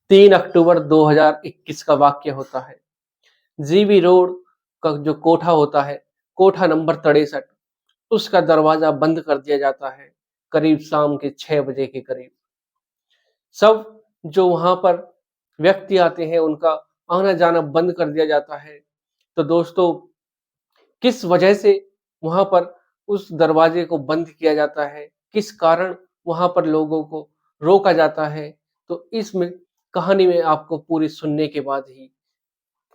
3 अक्टूबर 2021 का वाक्य होता है। जीबी रोड का जो कोठा होता है, कोठा नंबर 63, उसका दरवाजा बंद कर दिया जाता है, करीब शाम के 6 बजे के करीब। सब जो वहाँ पर व्यक्ति आते हैं, उनका आना-जाना बंद कर दिया जाता है। तो दोस्तों, किस वजह से वहाँ पर उस दरवाजे को बंद किया जाता है? किस कारण वहाँ पर लोगों को रोका जाता है? तो इसमें कहानी में आपको पूरी सुनने के बाद ही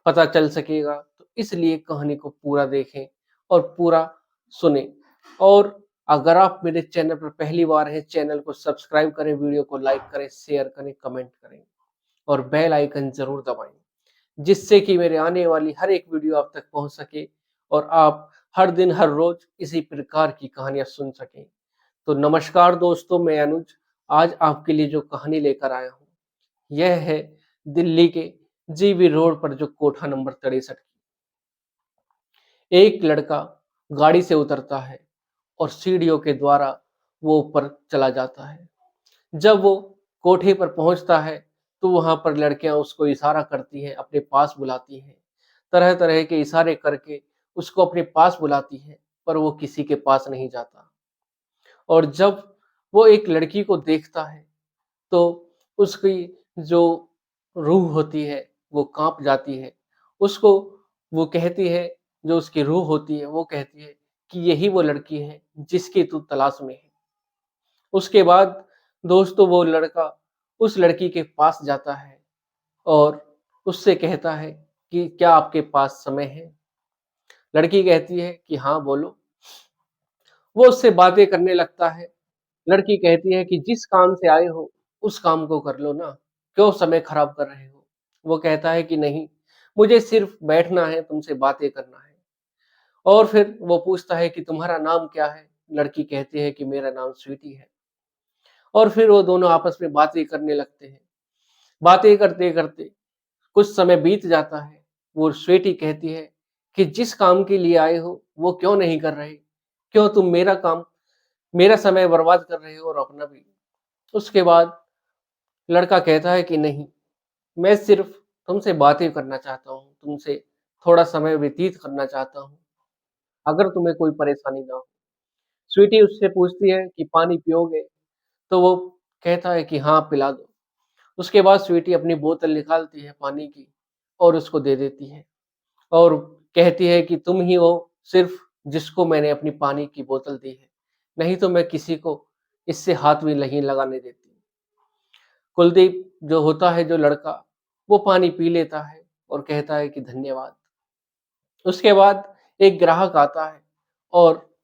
पता चल सकेगा। तो इसलिए कहानी को पूरा देखें और पूरा सुनें। और अगर आप मेरे चैनल पर पहली बार हैं, चैनल को सब्सक्राइब करें, वीडियो को लाइक करें, शेयर करें, कमेंट करें और बेल आइकन ज़रूर दबाएँ, जिससे कि मेरे आने वाली हर एक वीडियो आप तक पहुँच सके और आप हर दिन, हर रोज़ इसी प्रकार की कहानियाँ सुन सकें। तो नमस्कार दोस्तों, मैं अनुज आज आपके लिए जो कहानी लेकर आया हूँ, यह है दिल्ली के जीबी रोड पर जो कोठा नंबर 63 एक लड़का गाड़ी से उतरता है और सीढ़ियों के द्वारा वो ऊपर चला जाता है। जब वो कोठे पर पहुँचता है, तो वहाँ पर लड़कियाँ उसको इशारा करती हैं, अपने पास बुलाती हैं। तरह-तरह के इशारे करके उसको अपने पास बुलाती हैं, पर वो किसी के पास नहीं जाता। और जब वो एक लड़की को देखता है, तो उसकी जो रूह होती है, वो काँप जाती है। उसको वो कहती है, जो उसकी रूह होती है, वो कहती है कि यही वो लड़की है, जिसकी तू तलाश में है। उसके बाद दोस्तों वो लड़का उस लड़की के पास जाता है और उससे कहता है कि क्या आपके पास समय है? लड़की कहती है कि हाँ, बोलो। वो उससे बातें करने लगता है। लड़की कहती है कि जिस काम से आए हो, उस काम को कर लो ना, क्यों समय खराब कर रहे हो? वो कहता है कि नहीं, मुझे सिर्फ़ बैठना है, तुमसे बातें करना है। और फिर वो पूछता है कि तुम्हारा नाम क्या है? लड़की कहती है कि मेरा नाम स्वीटी है। और फिर वो दोनों आपस में बातें करने लगते हैं। बातें करते-करते कुछ समय बीत जाता है। वो स्वीटी कहती है कि जिस काम के लिए आए हो, वो क्यों नहीं कर रहे? क्यों तुम मेरा समय बर्बाद कर रहे हो और अपना भी? उसके बाद लड़का कहता है कि नहीं, मैं सिर्फ़ तुमसे बातें करना चाहता हूँ, तुमसे थोड़ा समय व्यतीत करना चाहता हूँ, अगर तुम्हें कोई परेशानी ना हो। स्वीटी उससे पूछती है कि पानी पियोगे? तो वो कहता है कि हाँ, पिला दो। उसके बाद स्वीटी अपनी बोतल निकालती है पानी की और उसको दे देती है और कहती है कि तुम ही हो सिर्फ़ जिसको मैंने अपनी पानी की बोतल दी है, नहीं तो मैं किसी को इससे हाथ भी नहीं लगाने देती। कुलदीप जो होता है जो लड़का, वो पानी पी लेता है और कहता है कि धन्यवाद। उसके बाद एक ग्राहक आता है और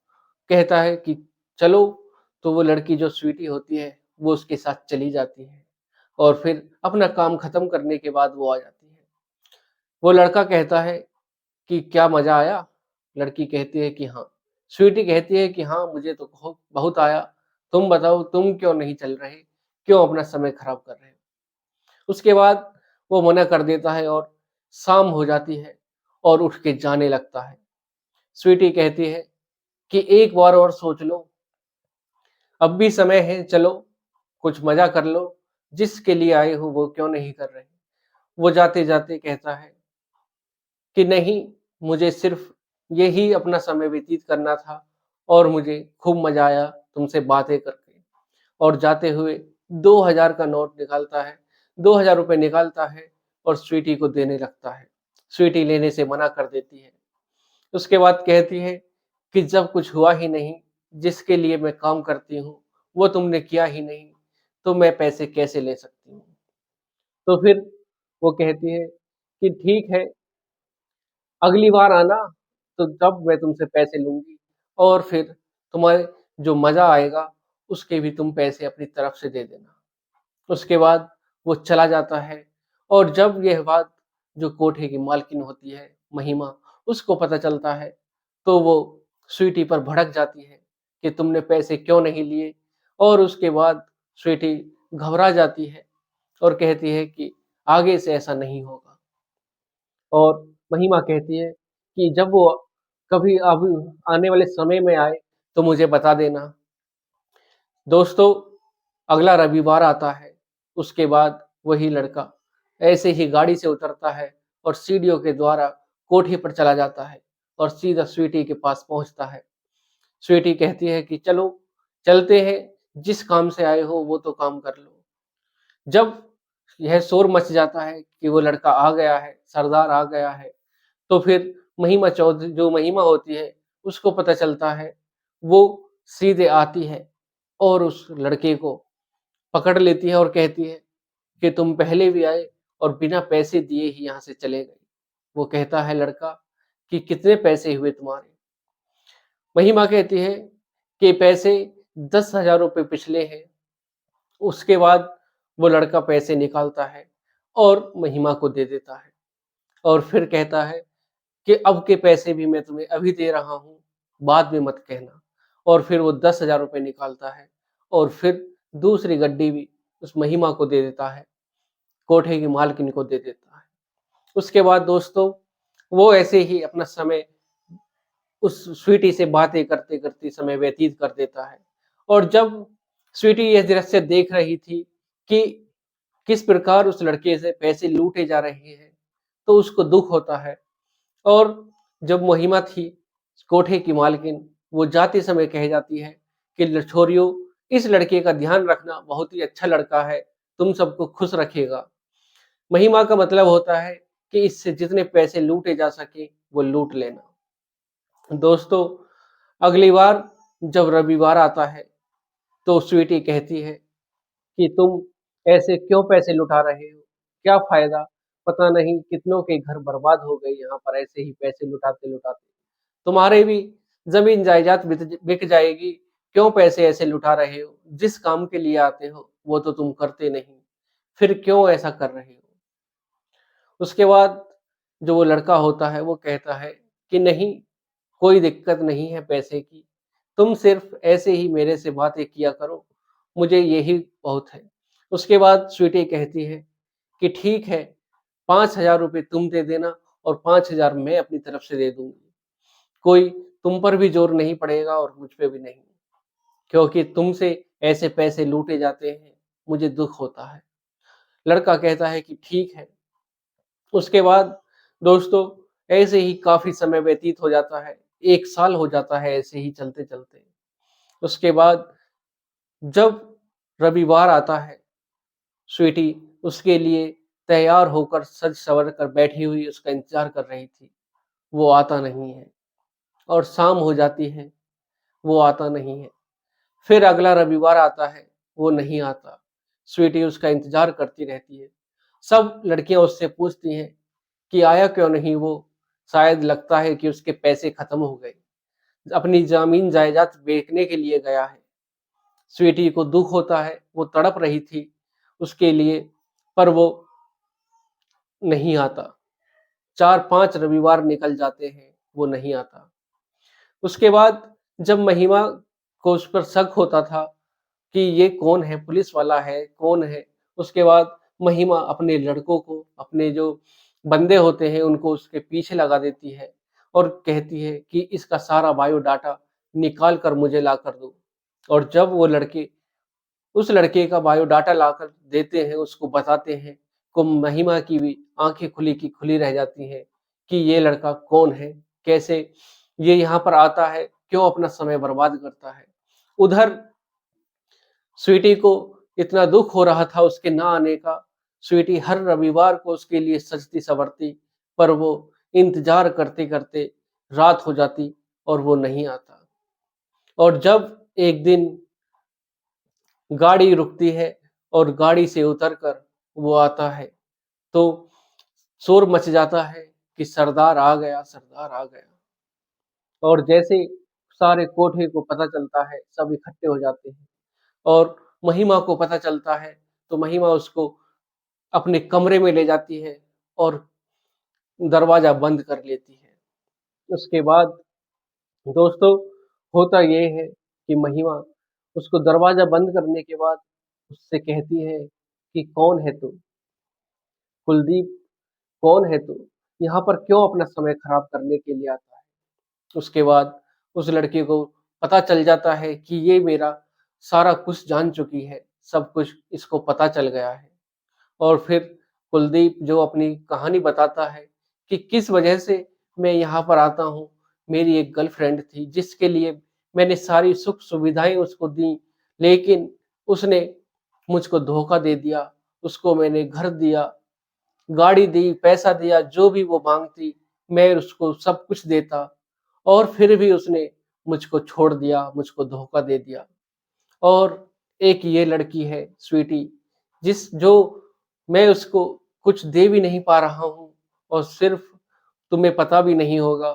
कहता है कि चलो, तो वो लड़की जो स्वीटी होती है, वो उसके साथ चली जाती है और फिर अपना काम खत्म करने के बाद वो आ जाती है। वो लड़का कहता है कि क्या मज़ा आया? लड़की कहती है कि हाँ। स्वीटी कहती है कि हाँ, मुझे तो बहुत बहुत आया। तुम बताओ, तुम क्यों नहीं चल रहे? क्यों अपना समय खराब कर रहे हो? उसके बाद वो मना कर देता है और शाम हो जाती है और उठ के जाने लगता है। स्वीटी कहती है कि एक बार और सोच लो, अब भी समय है, चलो कुछ मज़ा कर लो, जिसके लिए आए हो वो क्यों नहीं कर रहे? वो जाते-जाते कहता है कि नहीं, मुझे सिर्फ़ यही अपना समय व्यतीत करना था और मुझे खूब मज़ा आया तुमसे बातें करके। और जाते हुए 2000 का नोट निकालता है, 2000 रुपए निकालता है और स्वीटी को देने लगता है। स्वीटी लेने से मना कर देती है। उसके बाद कहती है कि जब कुछ हुआ ही नहीं, जिसके लिए मैं काम करती हूँ, वो तुमने किया ही नहीं, तो मैं पैसे कैसे ले सकती हूँ? तो फिर वो कहती है कि ठीक है, अगली बार आना, तो तब मैं तुमसे पैसे लूँगी और फिर तुम्हें जो मज़ा आएगा, उसके भी तुम पैसे अपनी तरफ से दे देना। उसके बाद वो चला जाता है और जब यह बात जो कोठे की मालकिन होती है, महिमा, उसको पता चलता है, तो वो स्वीटी पर भड़क जाती है कि तुमने पैसे क्यों नहीं लिए? और उसके बाद स्वीटी घबरा जाती है और कहती है कि आगे से ऐसा नहीं होगा। और महिमा कहती है कि जब वो कभी अब आने वाले समय में आए, तो मुझे बता देना। दोस्तों, अगला रविवार आता है, उसके बाद वही लड़का ऐसे ही गाड़ी से उतरता है और सीढ़ियों के द्वारा कोठे पर चला जाता है और सीधा स्वीटी के पास पहुँचता है। स्वीटी कहती है कि चलो, चलते हैं, जिस काम से आए हो वो तो काम कर लो। जब यह शोर मच जाता है कि वो लड़का आ गया है, सरदार आ गया है, तो फिर महिमा चौधरी जो महिमा होती है, उसको पता चलता है। वो सीधे आती है और उस लड़के को पकड़ लेती है और कहती है कि तुम पहले भी आए और बिना पैसे दिए ही यहाँ से चले गए। वो कहता है लड़का कि कितने पैसे हुए तुम्हारे? महिमा कहती है कि पैसे 10,000 रुपए पिछले हैं। उसके बाद वो लड़का पैसे निकालता है और महिमा को दे देता है और फिर कहता है कि अब के पैसे भी मैं तुम्हें अभी दे रहा हूँ, बाद में मत कहना। और फिर वो 10,000 रुपए निकालता है और फिर दूसरी गड्डी भी उस महिमा को दे देता है, कोठे की मालकिन को दे देता है। उसके बाद दोस्तों, वो ऐसे ही अपना समय उस स्वीटी से बातें करते-करते समय व्यतीत कर देता है। और जब स्वीटी यह दृश्य देख रही थी कि किस प्रकार उस लड़के से पैसे लूटे जा रहे हैं, तो उसको दुःख होता है। और जब महिमा थी, कोठे की मालकिन, वो जाते समय कह जाती है कि छोरियों, इस लड़के का ध्यान रखना, बहुत ही अच्छा लड़का है, तुम सबको खुश रखेगा। महिमा का मतलब होता है कि इससे जितने पैसे लूटे जा सके वो लूट लेना। दोस्तों, अगली बार जब रविवार आता है तो स्वीटी कहती है कि तुम ऐसे क्यों पैसे लुटा रहे हो? क्या फ़ायदा? पता नहीं कितनों के घर बर्बाद हो गए यहाँ पर ऐसे ही पैसे लुटाते-लुटाते। तुम्हारे भी ज़मीन जायदाद बिक जाएगी, क्यों पैसे ऐसे लुटा रहे हो? जिस काम के लिए आते हो, वो तो तुम करते नहीं, फिर क्यों ऐसा कर रहे हो? उसके बाद जो वो लड़का होता है वो कहता है कि नहीं, कोई दिक्कत नहीं है पैसे की, तुम सिर्फ़ ऐसे ही मेरे से बातें किया करो, मुझे यही बहुत है। उसके बाद स्वीटी कहती है कि ठीक है, 5,000 रुपए तुम दे देना और 5,000 मैं अपनी तरफ से दे दूँगी। कोई तुम पर भी ज़ोर नहीं पड़ेगा और मुझ पे भी नहीं, क्योंकि तुमसे ऐसे पैसे लूटे जाते हैं, मुझे दुःख होता है। लड़का कहता है कि ठीक है। उसके बाद दोस्तों, ऐसे ही काफ़ी समय व्यतीत हो जाता है, 1 साल हो जाता है ऐसे ही चलते-चलते। उसके बाद जब रविवार आता है, स्वीटी उसके लिए तैयार होकर सज-संवर कर बैठी हुई उसका इंतज़ार कर रही थी, वो आता नहीं है। और शाम हो जाती है, वो आता नहीं है। फिर अगला रविवार आता है, वो नहीं आता। स्वीटी उसका इंतज़ार करती रहती है। सब लड़कियाँ उससे पूछती हैं कि आया क्यों नहीं वो? शायद लगता है कि उसके पैसे खत्म हो गए। अपनी ज़मीन जायदाद बेचने के लिए गया है। स्वीटी को दुःख होता है, वो तड़प रही थी उसके लिए, पर वो नहीं आता। 4-5 रविवार निकल जाते हैं, वो नहीं आता। उसके बाद जब महिमा को उस पर शक होता था कि ये कौन है, पुलिस वाला है, कौन है? उसके बाद महिमा अपने लड़कों को, अपने जो बंदे होते हैं, उनको उसके पीछे लगा देती है और कहती है कि इसका सारा बायोडाटा निकाल कर मुझे लाकर दो। और जब वो लड़के उस लड़के का बायोडाटा लाकर देते हैं, उसको बताते हैं, को महिमा की भी आँखें खुली की खुली रह जाती हैं कि ये लड़का कौन है? कैसे ये यहाँ पर आता है? क्यों अपना समय बर्बाद करता है? उधर स्वीटी को इतना दुःख हो रहा था उसके ना आने का। स्वीटी हर रविवार को उसके लिए सजती-सँवरती, पर वो इंतज़ार करते-करते रात हो जाती और वो नहीं आता। और जब एक दिन गाड़ी रुकती है और गाड़ी से उतरकर वो आता है, तो शोर मच जाता है कि सरदार आ गया, सरदार आ गया। और जैसे सारे कोठे को पता चलता है, सब इकट्ठे हो जाते हैं और महिमा को पता चलता है, तो महिमा उसको अपने कमरे में ले जाती है और दरवाज़ा बंद कर लेती है। उसके बाद दोस्तों, होता ये है कि महिमा उसको दरवाज़ा बंद करने के बाद उससे कहती है कि कौन है तू? कुलदीप, कौन है तू? यहाँ पर क्यों अपना समय खराब करने के लिए आता है? उसके बाद उस लड़के को पता चल जाता है कि ये मेरा सारा कुछ जान चुकी है, सब कुछ इसको पता चल गया है। और फिर कुलदीप जो अपनी कहानी बताता है कि किस वजह से मैं यहाँ पर आता हूँ। मेरी एक गर्लफ्रेंड थी जिसके लिए मैंने सारी सुख-सुविधाएँ उसको दी, लेकिन उसने मुझको धोखा दे दिया। उसको मैंने घर दिया, गाड़ी दी, पैसा दिया, जो भी वो माँगती मैं उसको सब कुछ देता और फिर भी उसने मुझको छोड़ दिया, मुझको धोखा दे दिया। और एक ये लड़की है स्वीटी जो मैं उसको कुछ दे भी नहीं पा रहा हूँ और सिर्फ़ तुम्हें पता भी नहीं होगा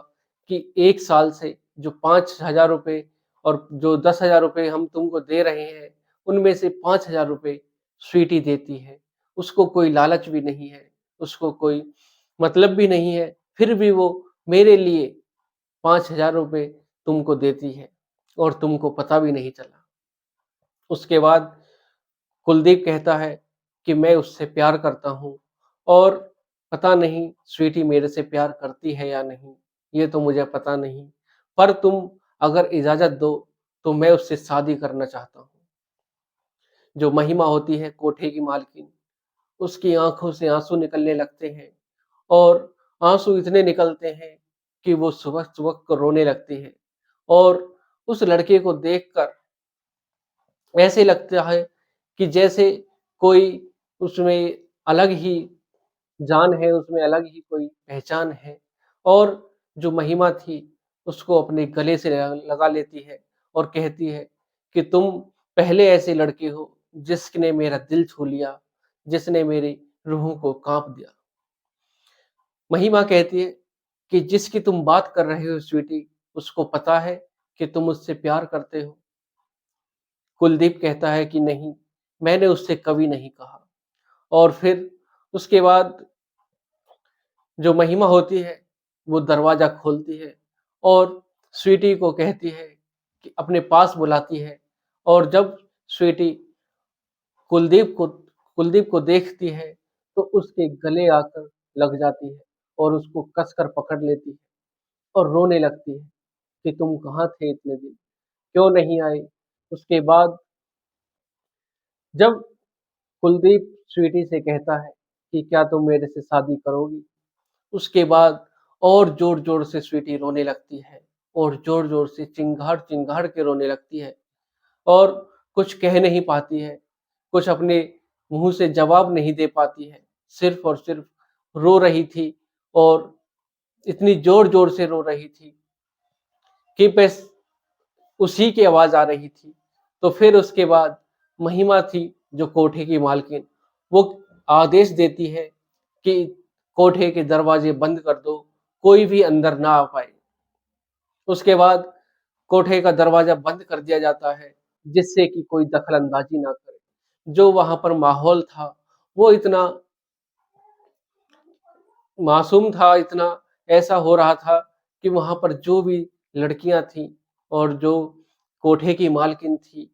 कि 1 साल से जो 5,000 रुपए और जो 10,000 रुपए हम तुमको दे रहे हैं, उनमें से 5,000 रुपए स्वीटी देती है। उसको कोई लालच भी नहीं है, उसको कोई मतलब भी नहीं है, फिर भी वो मेरे लिए 5,000 रुपए तुमको देती है और तुमको पता भी नहीं चला। उसके बाद कुलदीप कहता है कि मैं उससे प्यार करता हूँ और पता नहीं स्वीटी मेरे से प्यार करती है या नहीं, ये तो मुझे पता नहीं। पर तुम अगर इजाज़त दो, तो मैं उससे शादी करना चाहता हूँ। जो महिमा होती है कोठे की मालकिन, उसकी आँखों से आँसू निकलने लगते हैं और आँसू इतने निकलते हैं कि वो सुबह-सुबह को रोने लगती है और उस लड़के को देखकर ऐसे लगता है कि जैसे कोई उसमें अलग ही जान है, उसमें अलग ही कोई पहचान है और जो महिमा थी, उसको अपने गले से लगा लेती है और कहती है कि तुम पहले ऐसे लड़के हो जिसने मेरा दिल छू लिया, जिसने मेरी रूह को काँप दिया। महिमा कहती है कि जिसकी तुम बात कर रहे हो स्वीटी, उसको पता है कि तुम उससे प्यार करते हो? कुलदीप कहता है कि नहीं, मैंने उससे कभी नहीं कहा और फिर उसके बाद जो महिमा होती है, वो दरवाज़ा खोलती है और स्वीटी को कहती है कि अपने पास बुलाती है और जब स्वीटी कुलदीप को कुलदीप को देखती है, तो उसके गले आकर लग जाती है और उसको कसकर पकड़ लेती है और रोने लगती है कि तुम कहाँ थे इतने दिन? क्यों नहीं आए? उसके बाद जब कुलदीप स्वीटी से कहता है कि क्या तुम मेरे से शादी करोगी? उसके बाद और ज़ोर-ज़ोर से स्वीटी रोने लगती है और ज़ोर-ज़ोर से चिंघाड़-चिंघाड़ के रोने लगती है और कुछ कह नहीं पाती है, कुछ अपने मुँह से जवाब नहीं दे पाती है, सिर्फ़ और सिर्फ़ रो रही थी और इतनी ज़ोर-ज़ोर से रो रही थी कि बस उसी की आवाज़ आ रही थी। तो फिर उसके बाद महिमा थी जो कोठे की मालकिन, वो आदेश देती है कि कोठे के दरवाज़े बंद कर दो, कोई भी अंदर ना आ पाए। उसके बाद कोठे का दरवाज़ा बंद कर दिया जाता है, जिससे कि कोई दखल-अंदाज़ी ना करे। जो वहाँ पर माहौल था, वो इतना मासूम था, इतना ऐसा हो रहा था कि वहाँ पर जो भी लड़कियाँ थीं और जो कोठे की मालकिन थी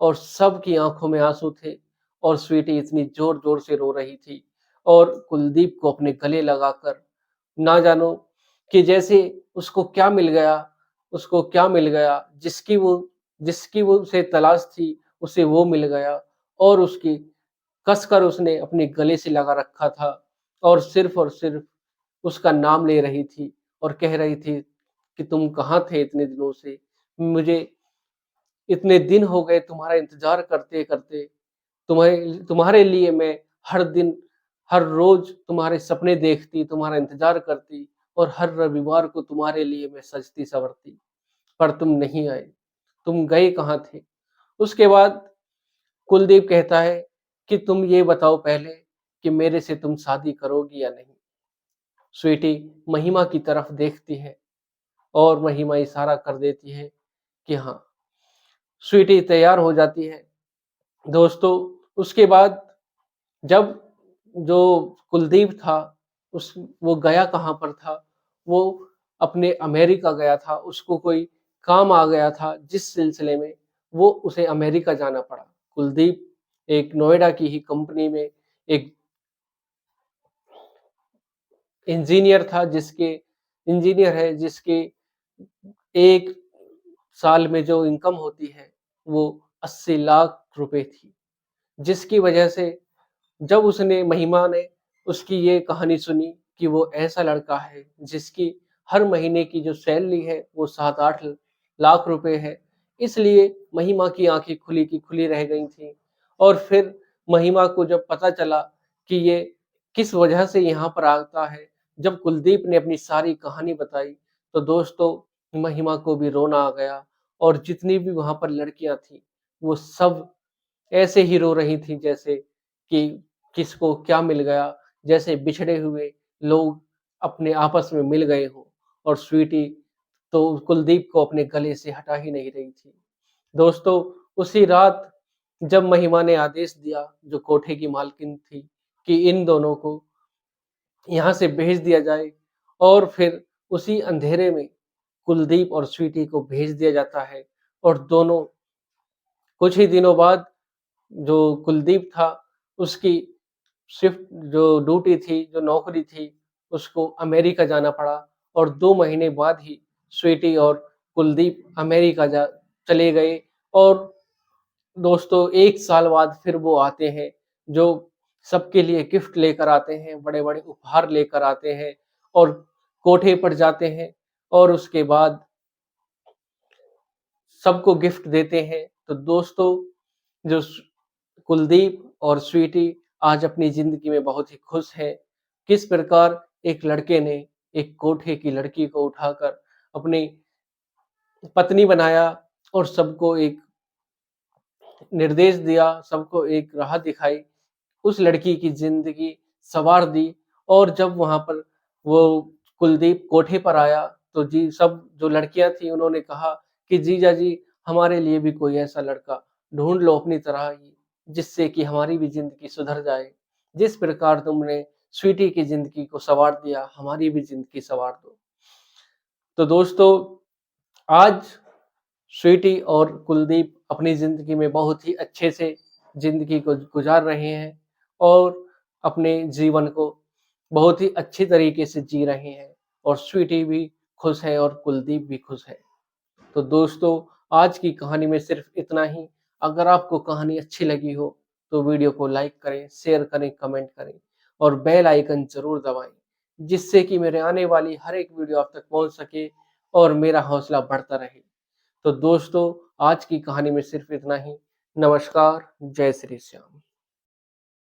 और सबकी आँखों में आँसू थे और स्वीटी इतनी ज़ोर-ज़ोर से रो रही थी और कुलदीप को अपने गले लगाकर ना जानो कि जैसे उसको क्या मिल गया, जिसकी वो उसे तलाश थी, उसे वो मिल गया और उसकी कसकर उसने अपने गले से लगा रखा था और सिर्फ़ उसका नाम ले रही थी और कह रही थी कि तुम कहाँ थे इतने दिनों से? मुझे इतने दिन हो गए तुम्हारा इंतज़ार करते-करते। तुम्हारे लिए मैं हर दिन, हर रोज़ तुम्हारे सपने देखती, तुम्हारा इंतज़ार करती और हर रविवार को तुम्हारे लिए मैं सजती-सँवरती, पर तुम नहीं आए। तुम गए कहाँ थे? उसके बाद कुलदीप कहता है कि तुम ये बताओ पहले कि मेरे से तुम शादी करोगी या नहीं? स्वीटी महिमा की तरफ देखती है और महिमा इशारा कर देती है कि हाँ। स्वीटी तैयार हो जाती है। दोस्तों, उसके बाद जब जो कुलदीप था, उस वो गया कहाँ पर था? वो अपने अमेरिका गया था, उसको कोई काम आ गया था, जिस सिलसिले में वो उसे अमेरिका जाना पड़ा। कुलदीप एक नोएडा की ही कंपनी में एक इंजीनियर था जिसके 1 साल में जो इनकम होती है, वो 80 लाख रुपए थी। जिसकी वजह से जब उसने महिमा ने उसकी ये कहानी सुनी कि वो ऐसा लड़का है जिसकी हर महीने की जो सैलरी है वो 7-8 लाख रुपए है। इसलिए महिमा की आँखें खुली की खुली रह गई थी। और फिर महिमा को जब पता चला कि ये किस वजह से यहाँ पर आता है, जब कुलदीप ने अपनी सारी कहानी बताई, तो दोस्तों महिमा को भी रोना आ गया और जितनी भी वहाँ पर लड़कियाँ थीं, वो सब ऐसे ही रो रही थी जैसे कि किसको क्या मिल गया, जैसे बिछड़े हुए लोग अपने आपस में मिल गए हों और स्वीटी तो कुलदीप को अपने गले से हटा ही नहीं रही थी। दोस्तों उसी रात जब महिमा ने आदेश दिया जो कोठे की मालकिन थी कि इन दोनों को यहाँ से भेज दिया जाए और फिर उसी अंधेरे में कुलदीप और स्वीटी को भेज दिया जाता है और दोनों कुछ ही दिनों बाद जो कुलदीप था, उसकी शिफ्ट जो ड्यूटी थी, जो नौकरी थी, उसको अमेरिका जाना पड़ा और 2 महीने बाद ही स्वीटी और कुलदीप अमेरिका जा चले गए और दोस्तों 1 साल बाद फिर वो आते हैं, जो सबके लिए गिफ्ट लेकर आते हैं, बड़े-बड़े उपहार लेकर आते हैं और कोठे पर जाते हैं और उसके बाद सबको गिफ्ट देते हैं। तो दोस्तों जो कुलदीप और स्वीटी आज अपनी ज़िंदगी में बहुत ही खुश हैं। किस प्रकार एक लड़के ने एक कोठे की लड़की को उठाकर अपनी पत्नी बनाया और सबको एक निर्देश दिया, सबको एक राह दिखाई, उस लड़की की ज़िंदगी सँवार दी और जब वहाँ पर वो कुलदीप कोठे पर आया, तो जी सब जो लड़कियाँ थीं उन्होंने कहा कि जीजा जी हमारे लिए भी कोई ऐसा लड़का ढूँढ लो अपनी तरह ही, जिससे कि हमारी भी ज़िंदगी सुधर जाए। जिस प्रकार तुमने स्वीटी की ज़िंदगी को सँवार दिया, हमारी भी ज़िंदगी सँवार दो। तो दोस्तों आज स्वीटी और कुलदीप अपनी ज़िंदगी में बहुत ही अच्छे से ज़िंदगी को गुज़ार रहे हैं और अपने जीवन को बहुत ही अच्छी तरीके से जी रहे हैं और स्वीटी भी खुश है और कुलदीप भी खुश है। तो दोस्तों आज की कहानी में सिर्फ़ इतना ही। अगर आपको कहानी अच्छी लगी हो तो वीडियो को लाइक करें, शेयर करें, कमेंट करें और बेल आइकन ज़रूर दबाएँ, जिससे कि मेरे आने वाली हर एक वीडियो आप तक पहुँच सके और मेरा हौसला बढ़ता रहे। तो दोस्तों आज की कहानी में सिर्फ इतना ही। नमस्कार, जय श्री श्याम।